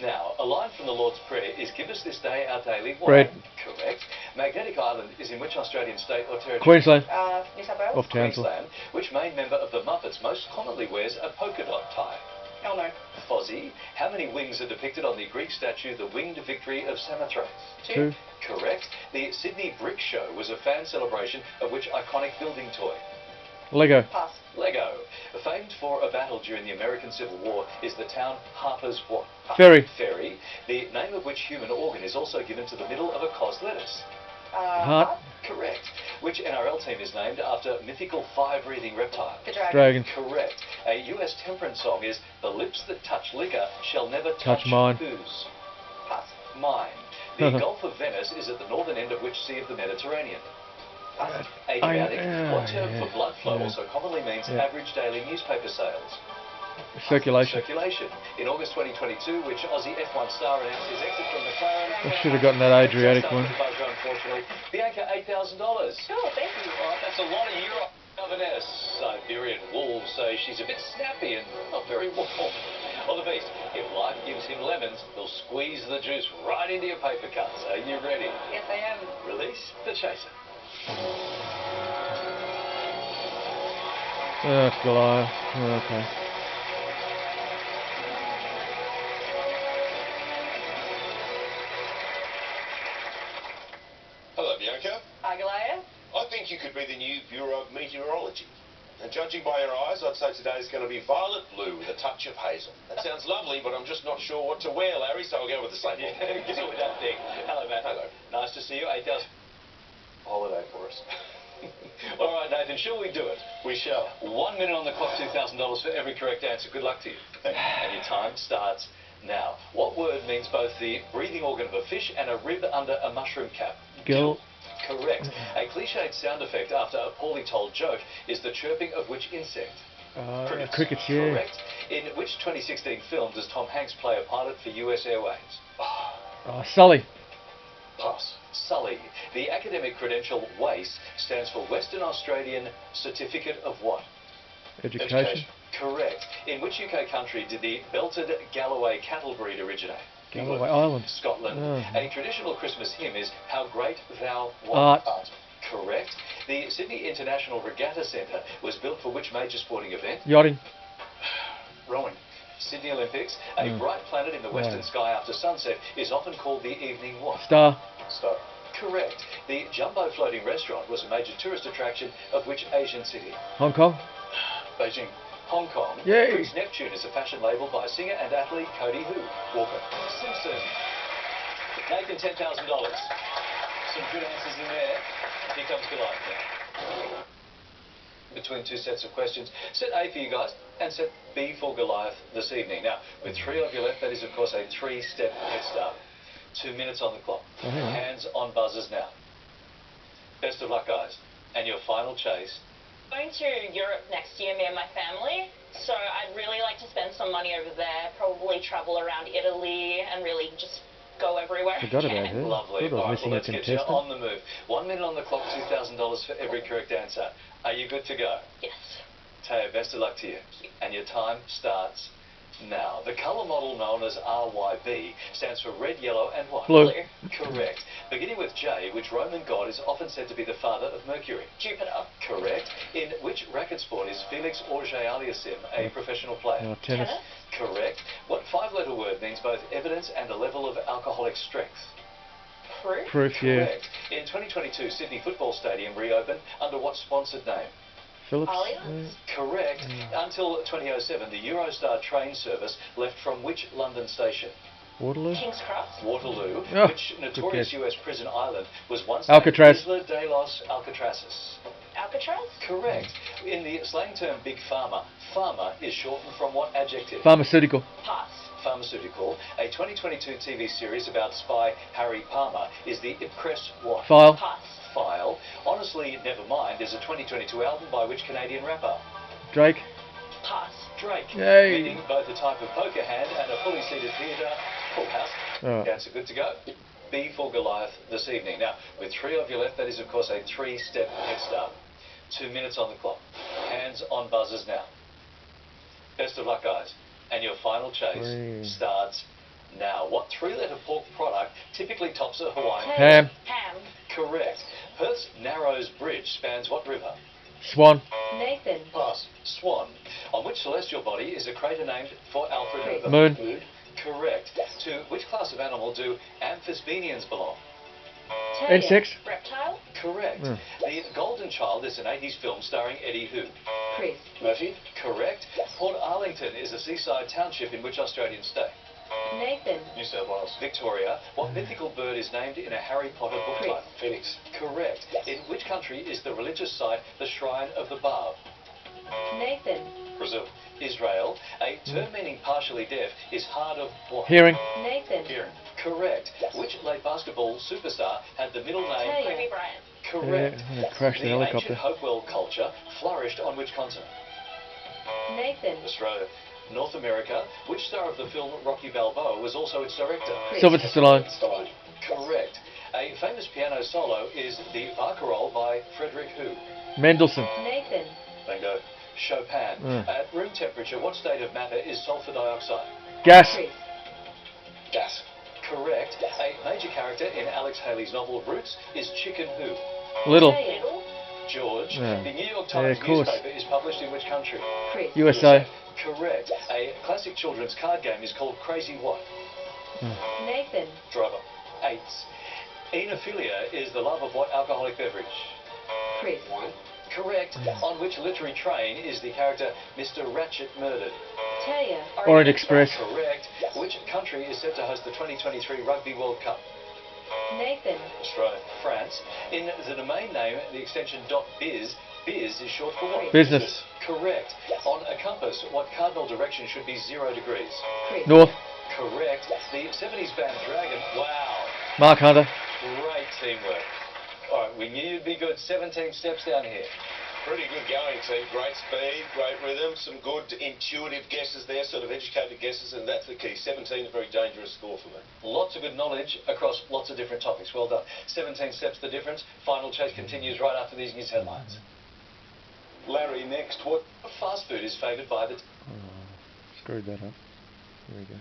Now, a line from the Lord's Prayer is, "Give us this day our daily wine." Bread. Correct. Magnetic Island is in which Australian state or territory? Queensland. New South Wales. Off Townsville. Queensland. Which main member of the Muppets most commonly wears a polka dot tie? Elmo. Fozzie. How many wings are depicted on the Greek statue, the Winged Victory of Samothrace? 2. Correct. The Sydney Brick Show was a fan celebration of which iconic building toy? Lego. Pass. Lego. Famed for a battle during the American Civil War is the town Harper's what? Ferry. Ferry. The name of which human organ is also given to the middle of a cos lettuce? Heart. Correct. Which NRL team is named after mythical fire-breathing reptile? The dragon. Dragon. Correct. A US temperance song is, "The lips that touch liquor shall never Touch mine." Whose? Pass. Mine. The Gulf of Venice is at the northern end of which sea of the Mediterranean? Pass. Adiabatic. What term yeah, for blood flow yeah. also commonly means Yeah. average daily newspaper sales? Circulation. Circulation. In August 2022, which Aussie F1 star announced his exit from McLaren? I should have gotten that Adriatic one. Buzzer, unfortunately. Bianca, $8,000. Cool, thank you. All right, that's a lot of euro. Governess. Siberian wolves say she's a bit snappy and not very warm. On the beast, if life gives him lemons, he'll squeeze the juice right into your paper cuts. Are you ready? Yes, I am. Release the chaser. Oh, it's Goliath. Oh, okay. Hello, Bianca. Hi, Goliath. I think you could be the new Bureau of Meteorology. And judging by your eyes, I'd say today's going to be violet blue with a touch of hazel. That sounds lovely, but I'm just not sure what to wear, Larry, so I'll go with the same one. Yeah, go with that thing. Hello, Matt. Hello. Nice to see you. 8,000. Holiday for us. All right, Nathan, shall we do it? We shall. 1 minute on the clock, $2,000 for every correct answer. Good luck to you. Thank you. And your time starts now. What word means both the breathing organ of a fish and a rib under a mushroom cap? Gill. Correct. A cliched sound effect after a poorly told joke is the chirping of which insect? Crickets, yeah. Correct. In which 2016 film does Tom Hanks play a pilot for US Airways? Sully. Pass. Sully. The academic credential WACE stands for Western Australian Certificate of what? Education. Correct. In which UK country did the belted Galloway cattle breed originate? Galloway Island. Scotland. Oh. A traditional Christmas hymn is "How Great Thou Art. Art." Correct. The Sydney International Regatta Centre was built for which major sporting event? Yachting. Rowing. Sydney Olympics. A bright planet in the western sky after sunset is often called the evening what? Star. Star. Correct. The Jumbo Floating Restaurant was a major tourist attraction of which Asian city? Hong Kong. Beijing. Hong Kong. Yay. Prince Neptune is a fashion label by singer and athlete Cody who? Walker. Simpson. Nathan, $10,000. Some good answers in there. Here comes Goliath now. Between two sets of questions. Set A for you guys and set B for Goliath this evening. Now, with 3 of you left, that is of course a 3-step head start. 2 minutes on the clock. Oh, hang on. Hands on buzzers now. Best of luck, guys. And your final chase. Going to Europe next year, me and my family. So I'd really like to spend some money over there, probably travel around Italy and really just go everywhere. Forgot I about can. her. Lovely. Thought I was All right, missing well, a let's get you contestant. on the move. 1 minute on the clock, $2,000 for every correct answer. Are you good to go? Yes. Teo, best of luck to you. And your time starts now. The colour model known as RYB stands for red, yellow and what? Blue. Correct. Beginning with J, which Roman god is often said to be the father of Mercury? Jupiter. Correct. In which racket sport is Felix Auger-Aliassime a professional player? Tennis. Tennis. Correct. What 5-letter word means both evidence and a level of alcoholic strength? Proof. Proof, yeah. Correct. In 2022, Sydney Football Stadium reopened under what sponsored name? Phillips. Allianz. Correct. Until 2007, the Eurostar train service left from which London station? Waterloo. King's Cross. Waterloo. Oh, Which notorious good US prison island was once Alcatraz. named Isla de los Alcatrazes? Alcatraz. Correct. In the slang term big pharma, pharma is shortened from what adjective? Pharmaceutical. Pass. Pharmaceutical. A 2022 TV series about spy Harry Palmer is the Ipcress what? File. Pass. File. Honestly, Nevermind is a 2022 album by which Canadian rapper? Drake. Pass. Drake. Yay. Meaning both a type of poker hand and a fully seated theatre. Full house. Alright. Answer good to go. B for Goliath this evening. Now, with 3 of you left, that is of course a 3-step head start. 2 minutes on the clock. Hands on buzzers now. Best of luck, guys. And your final chase starts Now, what three-letter pork product typically tops a Hawaiian? Ham. Ham. Correct. Perth's Narrows Bridge spans what river? Swan. Nathan. Pass. Swan. On which celestial body is a crater named for Alfred Chris. Hoover? Moon. Correct. To which class of animal do amphisbaenians belong? Taylor. Insects. Reptile. Correct. Hmm. The Golden Child is an 80s film starring Eddie who? Chris. Murphy. Correct. Port Arlington is a seaside township in which Australian state? Nathan. New South Wales. Victoria. What mythical bird is named in a Harry Potter book Chris. title? Phoenix. Correct. In which country is the religious site the Shrine of the Barb? Nathan. Brazil. Israel. A term meaning partially deaf is hard of what? Hearing. Nathan. Hearing. Correct. Which late basketball superstar had the middle name? Taylor. Kobe Bryant. Correct. Yeah, it crashed the The helicopter. ancient Hopewell culture flourished on which continent? Nathan. Australia. North America. Which star of the film Rocky Balboa was also its director? Chris. Sylvester Stallone. Stallone. Correct. A famous piano solo is the Barcarolle by Frederick who? Mendelssohn. Nathan. Bingo. Chopin. At room temperature, what state of matter is sulfur dioxide? Gas. Chris. Gas. Correct. A major character in Alex Haley's novel Roots is Chicken who? Little. Taylor. Middle. George. Yeah. The New York Yeah, Times of course. newspaper is published in which country? Chris. USA. Correct. A classic children's card game is called Crazy What? Nathan. Driver. Eights. Enophilia is the love of what alcoholic beverage? Chris. Wine. Correct. On which literary train is the character Mr. Ratchet murdered? Taylor. Orient Express. Correct. Which country is set to host the 2023 Rugby World Cup? Nathan. Australia. France. In the domain name, the extension .biz, biz is short for what? Business. Correct. On a compass, what cardinal direction should be 0 degrees? Chris. North. Correct. The 70s band Dragon. Wow. Mark Hunter. Great teamwork. All right, we knew you'd be good. 17 steps down here. Pretty good going, team. Great speed, great rhythm, some good intuitive guesses there, sort of educated guesses, and that's the key. 17, a very dangerous score for me. Lots of good knowledge across lots of different topics. Well done. 17 steps the difference. Final chase continues right after these news headlines. Larry, next. What fast food is favoured by the... Screwed that up. There we go.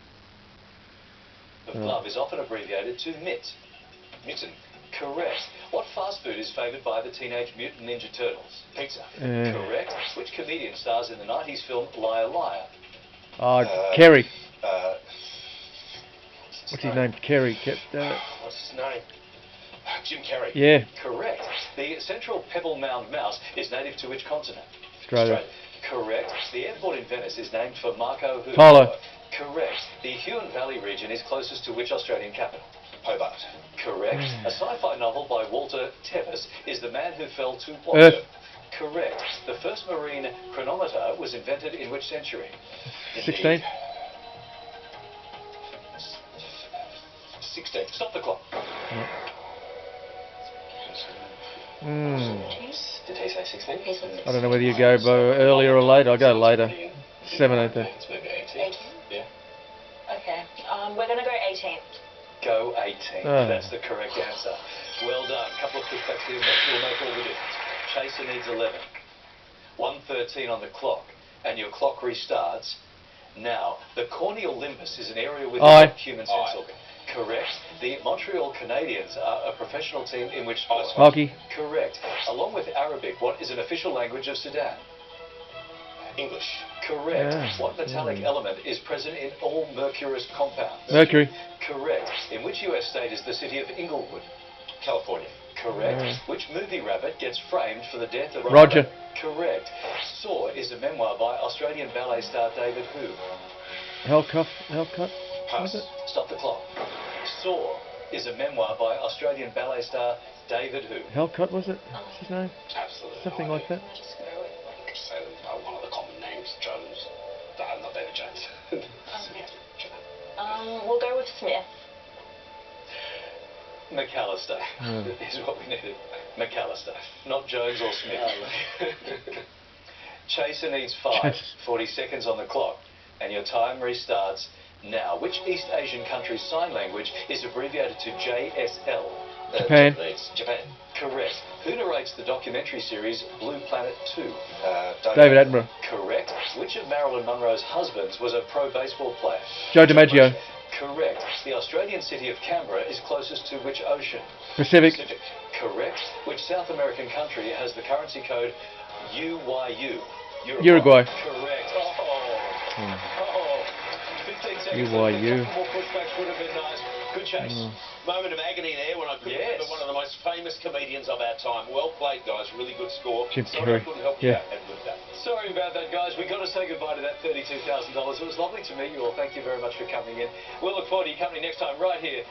The glove is often abbreviated to mitt. Mitten. Correct. What fast food is favoured by the Teenage Mutant Ninja Turtles? Pizza. Correct. Which comedian stars in the 90s film Liar Liar? Kerry. What's What's his name? Kerry. What's his name? Jim Carrey. Yeah. Correct. The central pebble mound mouse is native to which continent? Australia. Correct. The airport in Venice is named for Marco who? Polo. Correct. The Huon Valley region is closest to which Australian capital? Hobart. Correct. A sci-fi novel by Walter Tevis is The Man Who Fell to what? Earth. Correct. The first marine chronometer was invented in which century? 16. 16. Stop the clock. Did he say 16? I don't know whether you go earlier or later. I'll go later. 17 then. It's maybe 18. Yeah. Okay. We're going to go 18. Go 18. Oh. That's the correct answer. Well done. Couple of pushbacks here will make all the difference. Chaser needs 11. 1:13 on the clock. And your clock restarts. Now, the corneal limbus is an area within Eye. the human sense organ. Correct. The Montreal Canadiens are a professional team in which sport? Hockey. Correct. Along with Arabic, what is an official language of Sudan? English. Correct. Yeah. What metallic element is present in all mercurous compounds? Mercury. Correct. In which US state is the city of Inglewood? California. Correct. Yeah. Which movie rabbit gets framed for the death of Roger. Correct. Saw is a memoir by Australian ballet star David who? Hellcut. Pass. Was it? Stop the clock. Saw is a memoir by Australian ballet star David who? Hellcut, was it? What's his name? Absolutely. Something like that. I'll just go with like... Say one of the common names, Jones. Not David Jones. We'll go with Smith. McAllister is what we needed. McAllister, not Jones or Smith. Chaser needs 5. 40 seconds on the clock, and your time restarts now. Which East Asian country's sign language is abbreviated to JSL? Japan. Japanese. Japan. Correct. Who narrates the documentary series Blue Planet 2? David Attenborough. Correct. Which of Marilyn Monroe's husbands was a pro baseball player? Joe DiMaggio. Correct. The Australian city of Canberra is closest to which ocean? Pacific. Correct. Which South American country has the currency code UYU? Uruguay. Correct. Oh. 15 seconds. UYU. A couple more pushbacks would have been nice. Good chase. Moment of agony there when I couldn't remember one of the most famous comedians of our time. Well played, guys. Really good score. Jim Sorry I Carrey. couldn't help you Yeah. out with that. Sorry about that, guys. We've got to say goodbye to that $32,000. It was lovely to meet you all. Thank you very much for coming in. We'll look forward to your company next time right here